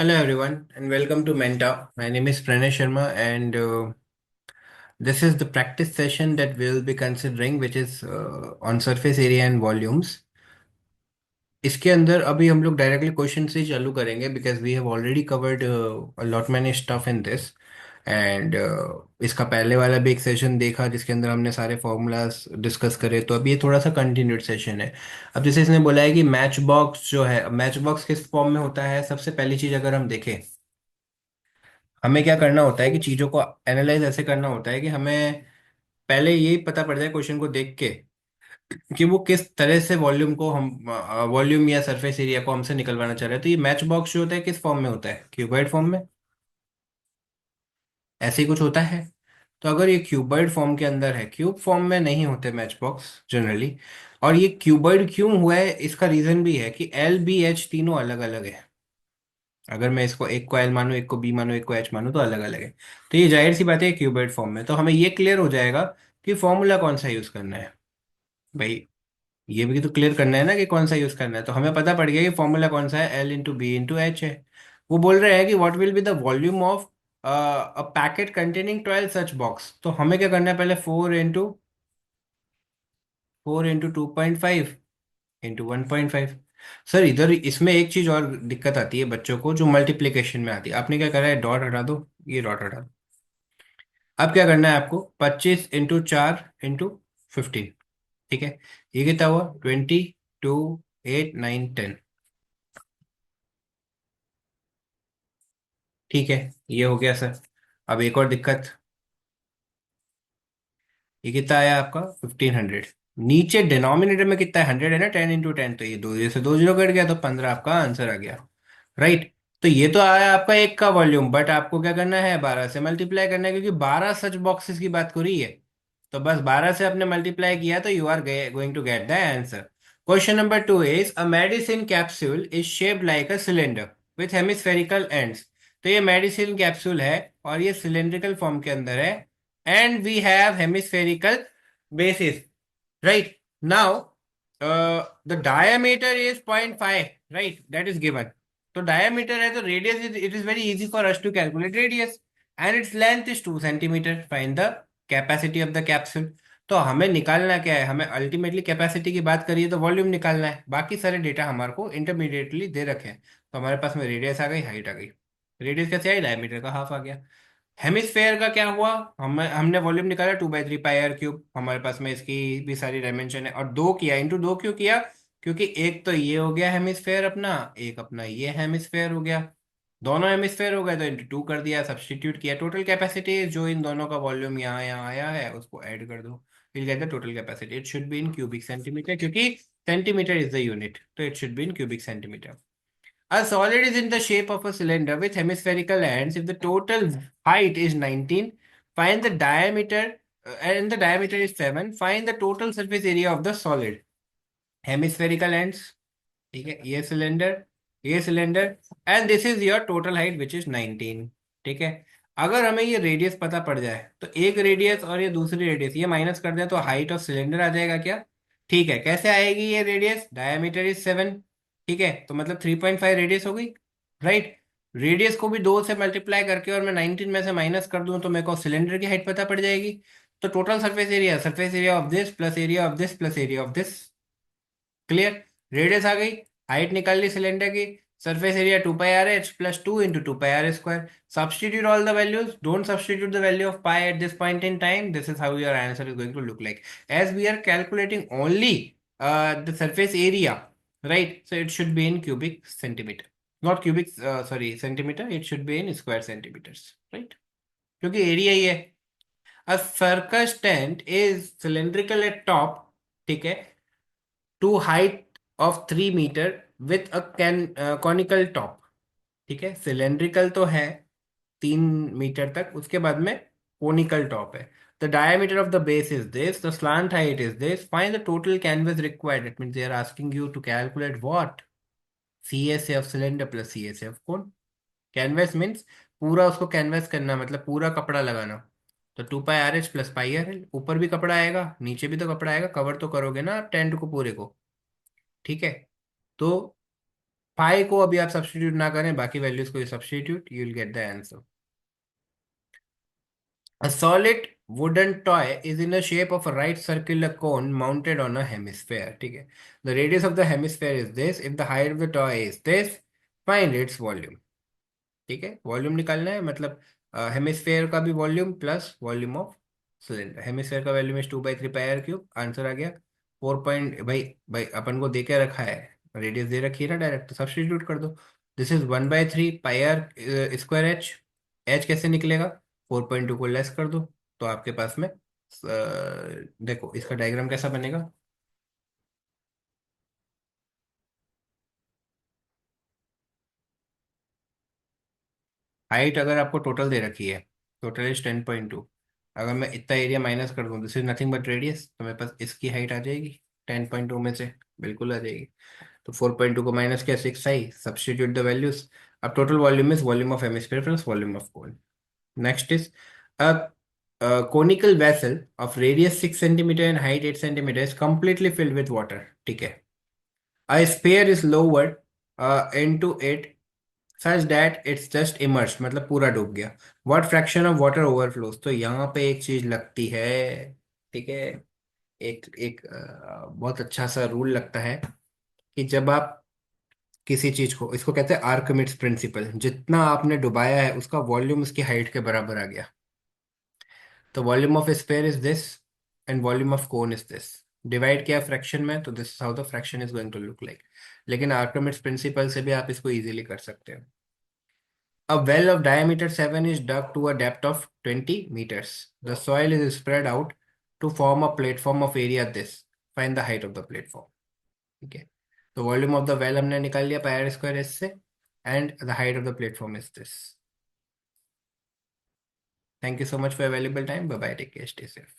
Hello everyone and welcome to Menta. My name is Pranay Sharma and this is the practice session that we'll be considering which is on surface area and volumes. इसके अंदर अभी हम लोग directly question से ही चालू करेंगे because we have already covered a lot many stuff in this and इसका पहले वाला भी एक सेशन देखा जिसके अंदर हमने सारे फॉर्मूलाज डिस्कस करे तो अभी ये थोड़ा सा कंटिन्यूड सेशन है। अब जैसे इसने बोला है कि मैच बॉक्स जो है मैच बॉक्स किस फॉर्म में होता है, सबसे पहली चीज अगर हम देखें हमें क्या करना होता है कि चीज़ों को एनालाइज ऐसे करना होता है कि हमें पहले यही पता पड़ जाए क्वेश्चन को देख के कि वो किस तरह से वॉल्यूम को हम वॉल्यूम या सरफेस एरिया को हमसे निकलवाना चाह रहे हैं। तो ये मैच बॉक्स जो होता है किस फॉर्म में होता है, क्यूबॉइड फॉर्म में, ऐसे ही कुछ होता है। तो अगर ये क्यूबॉइड फॉर्म के अंदर है, क्यूब फॉर्म में नहीं होते मैच बॉक्स जनरली। और ये क्यूबॉइड क्यों हुआ है इसका रीजन भी है कि एल बी एच तीनों अलग अलग है। अगर मैं इसको एक को एल मानूं, एक को बी मानूं, एक को एच मानूं तो अलग अलग है। तो ये जाहिर सी बात है क्यूबॉइड फॉर्म में, तो हमें ये क्लियर हो जाएगा कि फॉर्मूला कौन सा यूज करना है। भाई ये भी तो क्लियर करना है ना कि कौन सा यूज करना है। तो हमें पता पड़ गया कि फॉर्मूला कौन सा है, L into B into H है। वो बोल रहे हैं कि what will be the volume of a packet containing 12 such box. तो हमें क्या करना है, पहले 4 इंटू 2.5 इंटू 1.5। सर इधर इसमें एक चीज और दिक्कत आती है बच्चों को जो मल्टीप्लिकेशन में आती है। आपने क्या करा है, डॉट हटा दो, ये डॉट हटा दो। अब क्या करना है आपको, 25 इंटू 4 इंटू 15। ठीक है, ये कितना हुआ, 22 8 9 10। ठीक है, ये हो गया सर। अब एक और दिक्कत, ये कितना आया आपका 1500। नीचे डिनोमिनेटर में कितना है, 100 है ना, 10 इंटू 10, तो ये दो से दो जीरो कट गया तो 15 आपका आंसर आ गया। राइट। तो ये तो आया आपका एक का वॉल्यूम, बट आपको क्या करना है, 12 से मल्टीप्लाई करना है क्योंकि 12 सच बॉक्सेस की बात हो रही है। तो बस 12 से आपने मल्टीप्लाई किया तो you are going to get the answer. Question number 2 is a medicine capsule is shaped like a cylinder with hemispherical ends. तो ये मेडिसिन कैप्सूल है और ये सिलेंड्रिकल फॉर्म के अंदर है and we have hemispherical basis, right? Now the diameter is 0.5, right? That is given. So diameter as a radius is, it is very easy for us to calculate radius, and its length is 2 centimeter. Find the capacity of the capsule. तो हमें निकालना क्या है, हमें ultimately capacity की बात करिए तो वॉल्यूम निकालना है। बाकी सारे डेटा हमारे को इंटरमीडिएटली दे रखे हैं। तो हमारे पास में रेडियस आ गई, हाइट आ गई। रेडियस कैसे आई, डायमीटर का हाफ आ गया। हेमिस्फेयर का क्या हुआ, हमने वॉल्यूम निकाला 2/3 पाई आर क्यूब। हमारे पास में इसकी भी सारी डायमेंशन है और दो किया, इंटू दो क्यों किया, क्योंकि एक तो ये हो गया हेमिस्फेयर अपना, एक अपना ये हेमिस्फेयर हो गया। दोनों हेमिस्फेयर हो गए तो इंटू टू कर दिया, सब्सटीट्यूट किया। टोटल कैपेसिटी जो इन दोनों का वॉल्यूम यहाँ यहाँ आया है उसको ऐड कर दो, will get the total capacity. It should be in cubic centimetre क्योंकि सेंटीमीटर इज द यूनिट, तो it should be in cubic centimetre. A solid is in the shape of a cylinder with hemispherical ends. If the total height is 19, find the diameter, and the diameter is 7. Find the total surface area of the solid. Hemispherical ends, ठीक है, ये cylinder and this is your total height which is 19। ठीक है, अगर हमें ये radius पता पड़ जाए तो एक रेडियस और ये दूसरी रेडियस ये माइनस कर दें तो हाइट ऑफ सिलेंडर आ जाएगा क्या। ठीक है, कैसे आएगी ये रेडियस, डायमीटर इज 7। ठीक है, तो मतलब 3.5 रेडियस हो गई। राइट। रेडियस को भी 2 से मल्टीप्लाई करके और मैं 19 में से माइनस कर दूं तो मेरे को सिलेंडर की हाइट पता पड़ जाएगी। तो total surface area of this plus area of this plus area of this. Clear. Radius आ गई, हाइट निकाल ली सिलेंडर की। Surface area 2 pi r h plus 2 into 2 pi r square. Substitute all the values, don't substitute the value of pi at this point in time. This is how your answer is going to look like. As we are calculating only the surface area, right, so it should be in cubic centimetre, not cubic, sorry centimetre, it should be in square centimetres, right, क्योंकि area ही है। A circus tent is cylindrical at top, ठीक है, to height of 3 metre with a can conical top. ठीक है, cylindrical तो है 3 metre तक, उसके बाद में कोनिकल टॉप है। The diameter of the base is this, the slant height is this, find the total canvas required. It mean they are asking you to calculate what, C S F cylinder plus C S F cone. Canvas means पूरा उसको canvas करना, मतलब पूरा कपड़ा लगाना। तो 2 pi r h plus pi r l, ऊपर भी कपड़ा आएगा नीचे भी तो कपड़ा आएगा, कवर तो करोगे ना आप टेंट को पूरे को। ठीक है, तो पाई को अभी आप सब्स्टिट्यूट ना करें, बाकी वैल्यूज को substitute, you will get the answer. A solid wooden toy is in the shape of a right circular cone mounted on a hemisphere. ठीक है. The radius of the hemisphere is this. If the height of the toy is this, find its volume. ठीक है. Volume निकालना है, मतलब hemisphere का भी volume plus volume of cylinder. Hemisphere का वॉल्यूम इज 2/3 πr³ आंसर आ गया 4 भाई अपन को दे के रखा है, रेडियस दे रखी है ना डायरेक्ट, तो सब्स्टिट्यूट कर दो. दिस इज 1/3 πr² एच कैसे निकलेगा, 4.2 को लेस कर दो, तो आपके पास में देखो इसका डायग्राम कैसा बनेगा. हाइट अगर आपको टोटल दे रखी है, टोटल इज 10.2, अगर मैं इतना एरिया माइनस कर दूं, this is nothing but radius, तो मेरे पास इसकी हाइट आ जाएगी 10.2 में से, बिल्कुल आ जाएगी. तो 4.2 को माइनस किया, 6 आई, सब्स्टिट्यूट द वैल्यूज. अब total volume is volume of hemisphere plus volume of cone. Next is a conical vessel of radius 6 centimeter and height 8 centimeter is completely filled with water. ठीक है. A sphere is lowered into it such that it's just immersed, मतलब पूरा डूब गया. What fraction of water overflows? तो यहाँ पे एक चीज लगती है. ठीक है. एक एक बहुत अच्छा सा रूल लगता है कि जब आप किसी चीज को, इसको कहते हैं आर्कमिड्स प्रिंसिपल, जितना आपने डुबाया है उसका वॉल्यूम उसकी हाइट के बराबर आ गया. तो volume of sphere is this and volume of cone is this. Divide किया फ्रैक्शन में, तो this is how the fraction is going to look like. लेकिन आर्कमिड्स प्रिंसिपल से भी आप इसको इजीली कर सकते हो. A well of diameter 7 is dug to a depth of 20 meters. The soil is spread out to form a platform of area this. Find the height of the platform. ठीक है. तो वॉल्यूम ऑफ द वेल हमने निकाल लिया πr² एस से, and the height of the platform is this. Thank you so much for available time. Bye bye, take care, stay safe.